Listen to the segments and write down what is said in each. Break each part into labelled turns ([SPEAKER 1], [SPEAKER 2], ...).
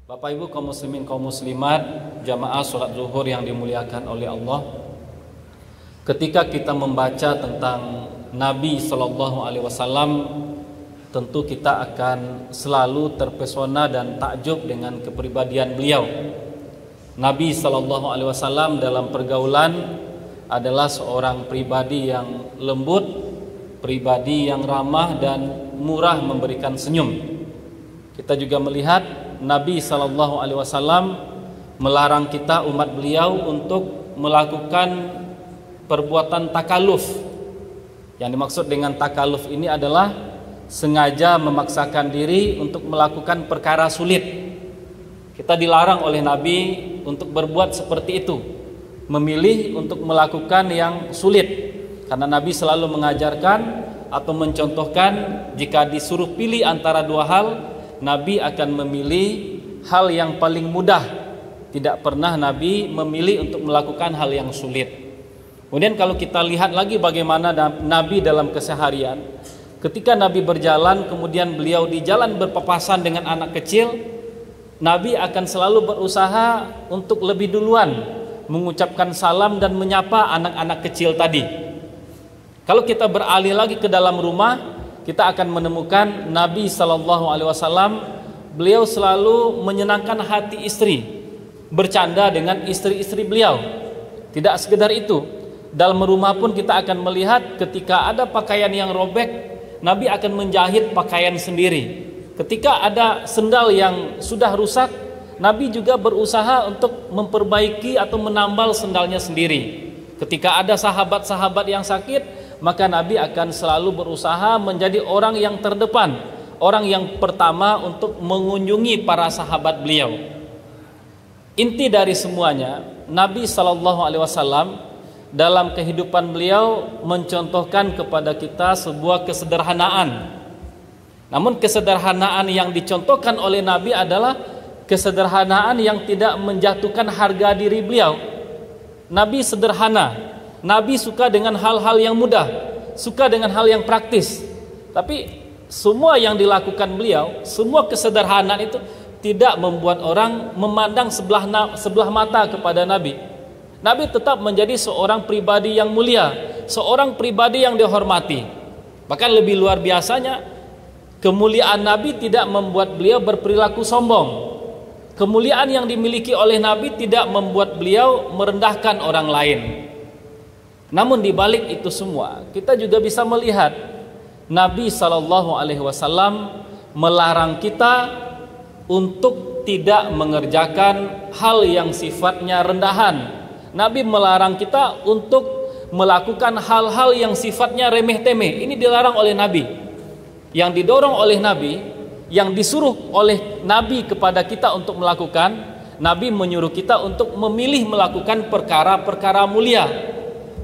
[SPEAKER 1] Bapak Ibu kaum muslimin kaum muslimat, jamaah sholat zuhur yang dimuliakan oleh Allah. Ketika kita membaca tentang Nabi Shallallahu Alaihi Wasallam, tentu kita akan selalu terpesona dan takjub dengan kepribadian beliau. Nabi Shallallahu Alaihi Wasallam dalam pergaulan adalah seorang pribadi yang lembut, pribadi yang ramah dan murah memberikan senyum. Kita juga melihat Nabi Shallallahu Alaihi Wasallam melarang kita umat beliau untuk melakukan perbuatan takaluf. Yang dimaksud dengan takaluf ini adalah sengaja memaksakan diri untuk melakukan perkara sulit. Kita dilarang oleh Nabi untuk berbuat seperti itu, memilih untuk melakukan yang sulit. Karena Nabi selalu mengajarkan atau mencontohkan jika disuruh pilih antara dua hal, Nabi akan memilih hal yang paling mudah. Tidak pernah Nabi memilih untuk melakukan hal yang sulit. Kemudian kalau kita lihat lagi bagaimana Nabi dalam keseharian, ketika Nabi berjalan kemudian beliau di jalan berpapasan dengan anak kecil, Nabi akan selalu berusaha untuk lebih duluan mengucapkan salam dan menyapa anak-anak kecil tadi. Kalau kita beralih lagi ke dalam rumah, kita akan menemukan Nabi Shallallahu Alaihi Wasallam beliau selalu menyenangkan hati istri, bercanda dengan istri-istri beliau. Tidak sekedar itu, dalam rumah pun kita akan melihat ketika ada pakaian yang robek, Nabi akan menjahit pakaian sendiri. Ketika ada sendal yang sudah rusak, Nabi juga berusaha untuk memperbaiki atau menambal sendalnya sendiri. Ketika ada sahabat-sahabat yang sakit, maka Nabi akan selalu berusaha menjadi orang yang terdepan, orang yang pertama untuk mengunjungi para sahabat beliau. Inti dari semuanya, Nabi Shallallahu Alaihi Wasallam dalam kehidupan beliau mencontohkan kepada kita sebuah kesederhanaan. Namun kesederhanaan yang dicontohkan oleh Nabi adalah kesederhanaan yang tidak menjatuhkan harga diri beliau. Nabi sederhana. Nabi suka dengan hal-hal yang mudah, suka dengan hal yang praktis. Tapi semua yang dilakukan beliau, semua kesederhanaan itu tidak membuat orang memandang sebelah mata kepada Nabi. Nabi tetap menjadi seorang pribadi yang mulia, seorang pribadi yang dihormati. Bahkan lebih luar biasanya, kemuliaan Nabi tidak membuat beliau berperilaku sombong. Kemuliaan yang dimiliki oleh Nabi tidak membuat beliau merendahkan orang lain. Namun di balik itu semua, kita juga bisa melihat Nabi Shallallahu Alaihi Wasallam melarang kita untuk tidak mengerjakan hal yang sifatnya rendahan. Nabi melarang kita untuk melakukan hal-hal yang sifatnya remeh-temeh. Ini dilarang oleh Nabi. Yang didorong oleh Nabi, yang disuruh oleh Nabi kepada kita untuk melakukan, Nabi menyuruh kita untuk memilih melakukan perkara-perkara mulia,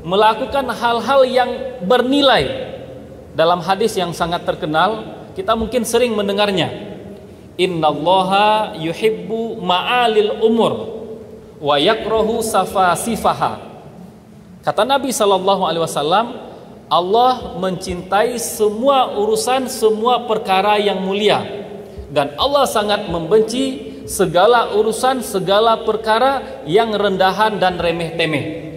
[SPEAKER 1] melakukan hal-hal yang bernilai. Dalam hadis yang sangat terkenal, kita mungkin sering mendengarnya, innallaha yuhibbu ma'alil umur wa yakrahu safasifaha. Kata Nabi Shallallahu Alaihi Wasallam, Allah mencintai semua urusan, semua perkara yang mulia, dan Allah sangat membenci segala urusan, segala perkara yang rendahan dan remeh-temeh.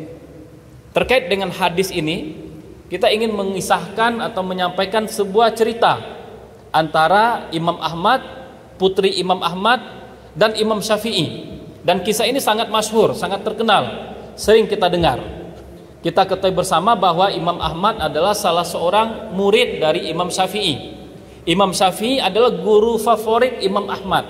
[SPEAKER 1] Terkait dengan hadis ini, kita ingin mengisahkan atau menyampaikan sebuah cerita antara Imam Ahmad, putri Imam Ahmad, dan Imam Syafi'i. Dan kisah ini sangat masyhur, sangat terkenal, sering kita dengar. Kita ketahui bersama bahwa Imam Ahmad adalah salah seorang murid dari Imam Syafi'i. Imam Syafi'i adalah guru favorit Imam Ahmad.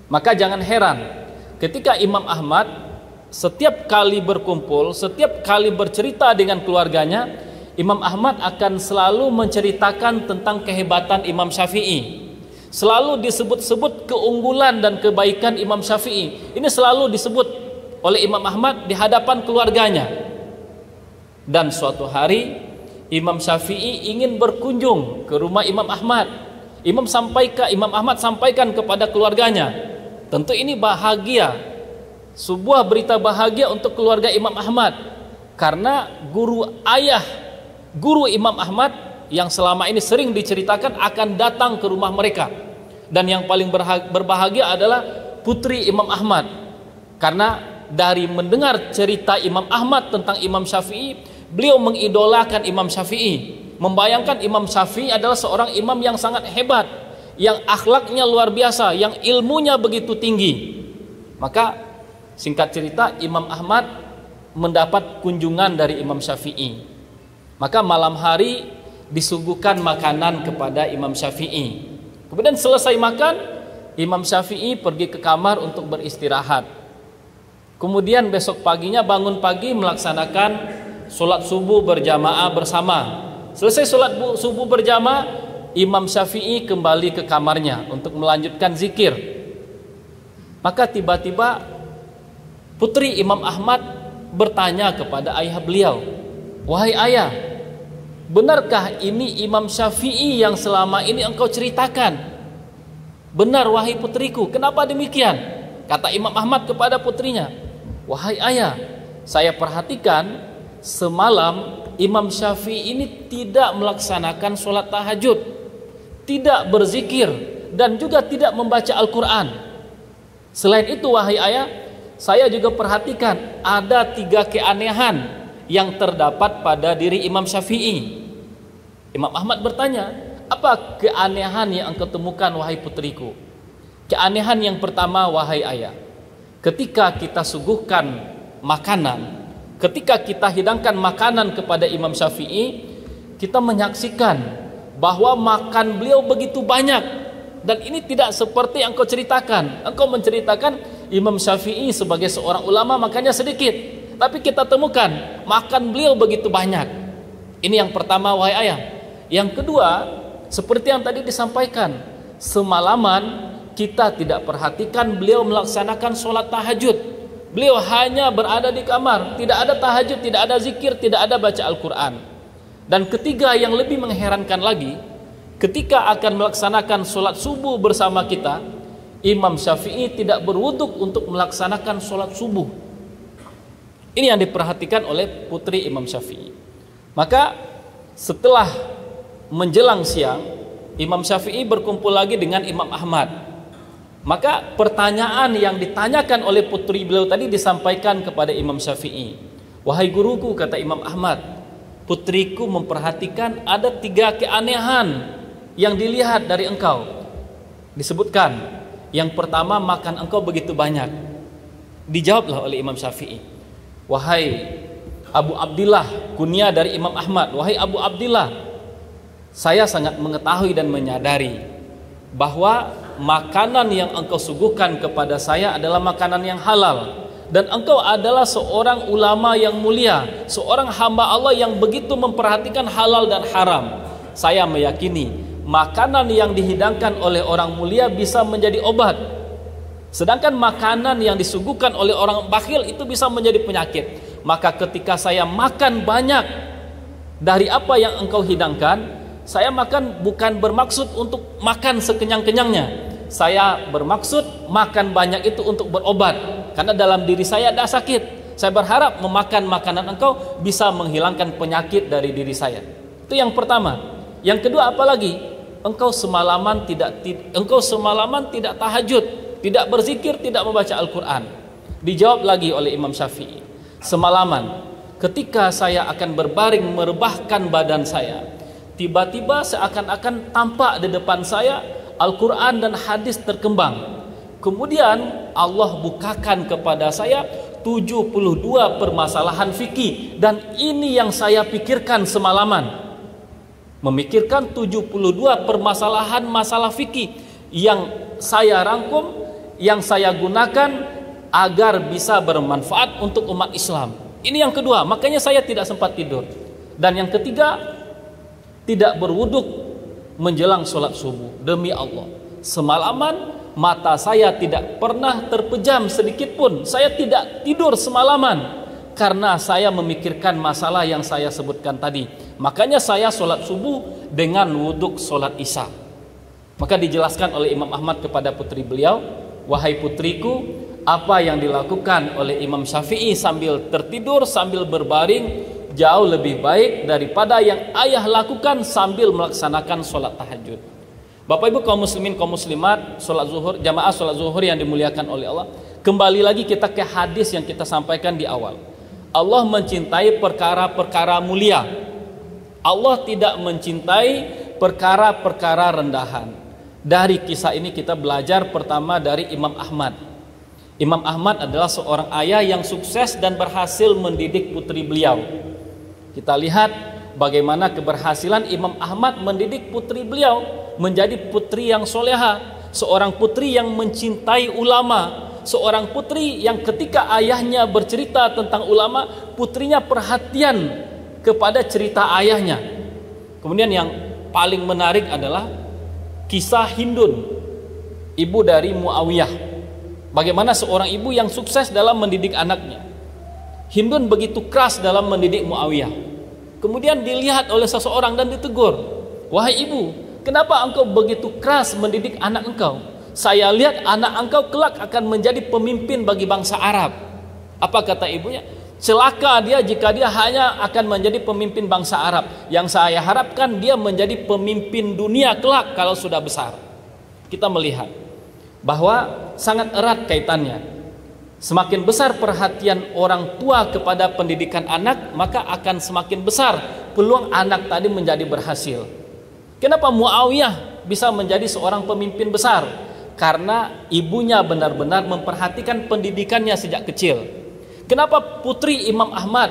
[SPEAKER 1] Maka jangan heran ketika Imam Ahmad setiap kali berkumpul, setiap kali bercerita dengan keluarganya, Imam Ahmad akan selalu menceritakan tentang kehebatan Imam Syafi'i. Selalu disebut-sebut keunggulan dan kebaikan Imam Syafi'i. Ini selalu disebut oleh Imam Ahmad di hadapan keluarganya. Dan suatu hari Imam Syafi'i ingin berkunjung ke rumah Imam Ahmad. Imam Ahmad sampaikan kepada keluarganya. Tentu ini bahagia, sebuah berita bahagia untuk keluarga Imam Ahmad, karena guru Imam Ahmad yang selama ini sering diceritakan akan datang ke rumah mereka. Dan yang paling berbahagia adalah putri Imam Ahmad. Karena dari mendengar cerita Imam Ahmad tentang Imam Syafi'i, beliau mengidolakan Imam Syafi'i, membayangkan Imam Syafi'i adalah seorang imam yang sangat hebat, yang akhlaknya luar biasa, yang ilmunya begitu tinggi. Maka singkat cerita, Imam Ahmad mendapat kunjungan dari Imam Syafi'i. Maka malam hari disuguhkan makanan kepada Imam Syafi'i. Kemudian selesai makan, Imam Syafi'i pergi ke kamar untuk beristirahat. Kemudian besok paginya bangun pagi melaksanakan sholat subuh berjamaah bersama. Selesai sholat subuh berjamaah, Imam Syafi'i kembali ke kamarnya untuk melanjutkan zikir. Maka tiba-tiba putri Imam Ahmad bertanya kepada ayah beliau, "Wahai ayah, benarkah ini Imam Syafi'i yang selama ini engkau ceritakan?" "Benar wahai putriku." "Kenapa demikian?" Kata Imam Ahmad kepada putrinya, "Wahai ayah, saya perhatikan semalam Imam Syafi'i ini tidak melaksanakan sholat tahajud, tidak berzikir, dan juga tidak membaca Al-Quran. Selain itu wahai ayah, saya juga perhatikan ada 3 keanehan yang terdapat pada diri Imam Syafi'i." Imam Ahmad bertanya, "Apa keanehan yang engkau temukan wahai putriku?" "Keanehan yang pertama wahai ayah, ketika kita suguhkan makanan, ketika kita hidangkan makanan kepada Imam Syafi'i, kita menyaksikan bahwa makan beliau begitu banyak. Dan ini tidak seperti yang engkau ceritakan. Engkau menceritakan Imam Syafi'i sebagai seorang ulama makannya sedikit, tapi kita temukan makan beliau begitu banyak." Ini yang pertama wahai ayah. Yang kedua, seperti yang tadi disampaikan, semalaman kita tidak perhatikan beliau melaksanakan sholat tahajud. Beliau hanya berada di kamar, tidak ada tahajud, tidak ada zikir, tidak ada baca Al-Quran. Dan ketiga yang lebih mengherankan lagi, ketika akan melaksanakan sholat subuh bersama kita, Imam Syafi'i tidak berwuduk untuk melaksanakan sholat subuh. Ini yang diperhatikan oleh putri Imam Syafi'i. Maka setelah menjelang siang, Imam Syafi'i berkumpul lagi dengan Imam Ahmad. Maka pertanyaan yang ditanyakan oleh putri beliau tadi disampaikan kepada Imam Syafi'i. "Wahai guruku," kata Imam Ahmad, "putriku memperhatikan ada 3 keanehan yang dilihat dari engkau." Disebutkan, yang pertama, makan engkau begitu banyak. Dijawablah oleh Imam Syafi'i, "Wahai Abu Abdillah," kunyah dari Imam Ahmad, "wahai Abu Abdillah, saya sangat mengetahui dan menyadari bahwa makanan yang engkau suguhkan kepada saya adalah makanan yang halal, dan engkau adalah seorang ulama yang mulia, seorang hamba Allah yang begitu memperhatikan halal dan haram. Saya meyakini makanan yang dihidangkan oleh orang mulia bisa menjadi obat, sedangkan makanan yang disuguhkan oleh orang bakhil itu bisa menjadi penyakit. Maka ketika saya makan banyak dari apa yang engkau hidangkan, saya makan bukan bermaksud untuk makan sekenyang-kenyangnya. Saya bermaksud makan banyak itu untuk berobat, karena dalam diri saya ada sakit. Saya berharap memakan makanan engkau bisa menghilangkan penyakit dari diri saya." Itu yang pertama. Yang kedua, apalagi? Engkau semalaman tidak tahajud, tidak berzikir, tidak membaca Al-Quran. Dijawab lagi oleh Imam Syafi'i, "Semalaman ketika saya akan berbaring merebahkan badan saya, tiba-tiba seakan-akan tampak di depan saya Al-Quran dan hadis terkembang. Kemudian Allah bukakan kepada saya 72 permasalahan fikih, dan ini yang saya pikirkan semalaman. Memikirkan 72 permasalahan masalah fikih yang saya rangkum, yang saya gunakan agar bisa bermanfaat untuk umat Islam." Ini yang kedua, makanya saya tidak sempat tidur. Dan yang ketiga, tidak berwuduk menjelang sholat subuh. Demi Allah, semalaman mata saya tidak pernah terpejam sedikit pun. Saya tidak tidur semalaman karena saya memikirkan masalah yang saya sebutkan tadi. Makanya saya sholat subuh dengan wuduk sholat isya. Maka dijelaskan oleh Imam Ahmad kepada putri beliau, "Wahai putriku, apa yang dilakukan oleh Imam Syafi'i sambil tertidur, sambil berbaring, jauh lebih baik daripada yang ayah lakukan sambil melaksanakan sholat tahajud." Bapak Ibu kaum muslimin kaum muslimat, salat zuhur, jamaah salat zuhur yang dimuliakan oleh Allah. Kembali lagi kita ke hadis yang kita sampaikan di awal. Allah mencintai perkara-perkara mulia. Allah tidak mencintai perkara-perkara rendahan. Dari kisah ini kita belajar pertama dari Imam Ahmad. Imam Ahmad adalah seorang ayah yang sukses dan berhasil mendidik putri beliau. Kita lihat bagaimana keberhasilan Imam Ahmad mendidik putri beliau menjadi putri yang soleha, seorang putri yang mencintai ulama, seorang putri yang ketika ayahnya bercerita tentang ulama, putrinya perhatian kepada cerita ayahnya. Kemudian yang paling menarik adalah kisah Hindun, ibu dari Muawiyah. Bagaimana seorang ibu yang sukses dalam mendidik anaknya. Hindun begitu keras dalam mendidik Muawiyah. Kemudian dilihat oleh seseorang dan ditegur, "Wahai ibu, kenapa engkau begitu keras mendidik anak engkau? Saya lihat anak engkau kelak akan menjadi pemimpin bagi bangsa Arab." Apa kata ibunya? "Celaka dia jika dia hanya akan menjadi pemimpin bangsa Arab. Yang saya harapkan dia menjadi pemimpin dunia kelak kalau sudah besar." Kita melihat bahwa sangat erat kaitannya. Semakin besar perhatian orang tua kepada pendidikan anak, maka akan semakin besar peluang anak tadi menjadi berhasil. Kenapa Muawiyah bisa menjadi seorang pemimpin besar? Karena ibunya benar-benar memperhatikan pendidikannya sejak kecil. Kenapa putri Imam Ahmad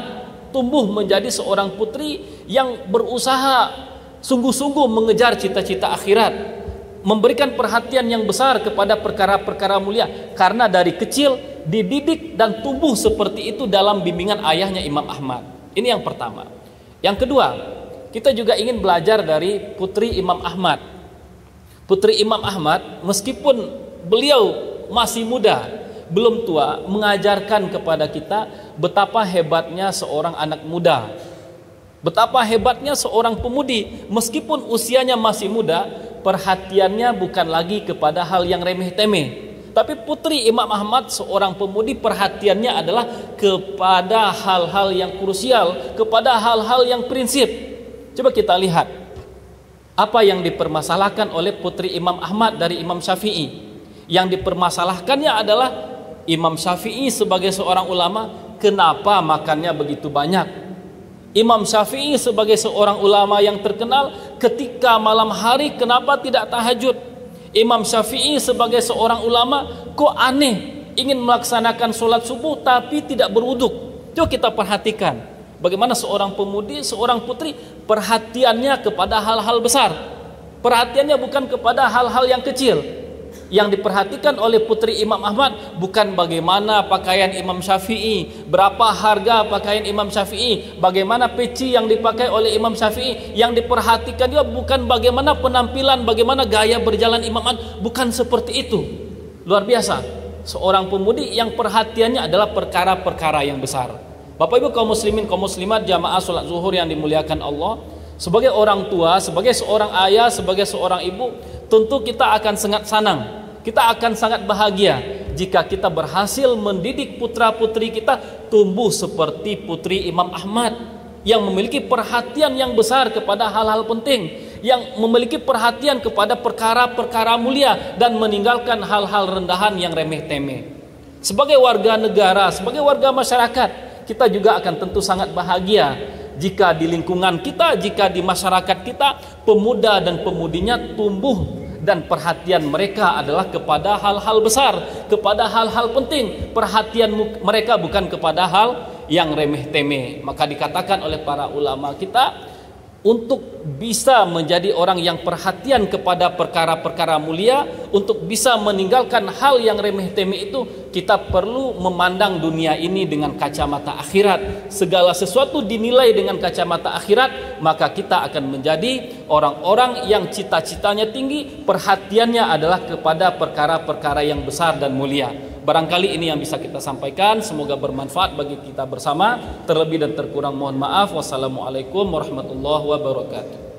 [SPEAKER 1] tumbuh menjadi seorang putri yang berusaha sungguh-sungguh mengejar cita-cita akhirat, memberikan perhatian yang besar kepada perkara-perkara mulia? Karena dari kecil dididik dan tumbuh seperti itu dalam bimbingan ayahnya Imam Ahmad. Ini yang pertama. Yang kedua, kita juga ingin belajar dari putri Imam Ahmad. Putri Imam Ahmad meskipun beliau masih muda, belum tua, mengajarkan kepada kita betapa hebatnya seorang anak muda, betapa hebatnya seorang pemudi. Meskipun usianya masih muda, perhatiannya bukan lagi kepada hal yang remeh-temeh. Tapi putri Imam Ahmad, seorang pemudi, perhatiannya adalah kepada hal-hal yang krusial, kepada hal-hal yang prinsip. Coba kita lihat apa yang dipermasalahkan oleh putri Imam Ahmad dari Imam Syafi'i. Yang dipermasalahkannya adalah Imam Syafi'i sebagai seorang ulama, kenapa makannya begitu banyak? Imam Syafi'i sebagai seorang ulama yang terkenal, ketika malam hari kenapa tidak tahajud? Imam Syafi'i sebagai seorang ulama, kok aneh, ingin melaksanakan sholat subuh tapi tidak berwuduk. Coba kita perhatikan bagaimana seorang pemudi, seorang putri perhatiannya kepada hal-hal besar. Perhatiannya bukan kepada hal-hal yang kecil. Yang diperhatikan oleh putri Imam Ahmad bukan bagaimana pakaian Imam Syafi'i, berapa harga pakaian Imam Syafi'i, bagaimana peci yang dipakai oleh Imam Syafi'i. Yang diperhatikan dia bukan bagaimana penampilan, bagaimana gaya berjalan Imam Ahmad. Bukan seperti itu. Luar biasa. Seorang pemudi yang perhatiannya adalah perkara-perkara yang besar. Bapak Ibu kaum muslimin kaum muslimat, jamaah salat zuhur yang dimuliakan Allah, sebagai orang tua, sebagai seorang ayah, sebagai seorang ibu, tentu kita akan sangat senang, kita akan sangat bahagia jika kita berhasil mendidik putra-putri kita tumbuh seperti putri Imam Ahmad yang memiliki perhatian yang besar kepada hal-hal penting, yang memiliki perhatian kepada perkara-perkara mulia dan meninggalkan hal-hal rendahan yang remeh-temeh. Sebagai warga negara, sebagai warga masyarakat, kita juga akan tentu sangat bahagia jika di lingkungan kita, jika di masyarakat kita, pemuda dan pemudinya tumbuh dan perhatian mereka adalah kepada hal-hal besar, kepada hal-hal penting. Perhatian mereka bukan kepada hal yang remeh-temeh. Maka dikatakan oleh para ulama kita, untuk bisa menjadi orang yang perhatian kepada perkara-perkara mulia, untuk bisa meninggalkan hal yang remeh-temeh itu, kita perlu memandang dunia ini dengan kacamata akhirat. Segala sesuatu dinilai dengan kacamata akhirat, maka kita akan menjadi orang-orang yang cita-citanya tinggi, perhatiannya adalah kepada perkara-perkara yang besar dan mulia. Barangkali ini yang bisa kita sampaikan, semoga bermanfaat bagi kita bersama. Terlebih dan terkurang mohon maaf. Wassalamualaikum warahmatullahi wabarakatuh.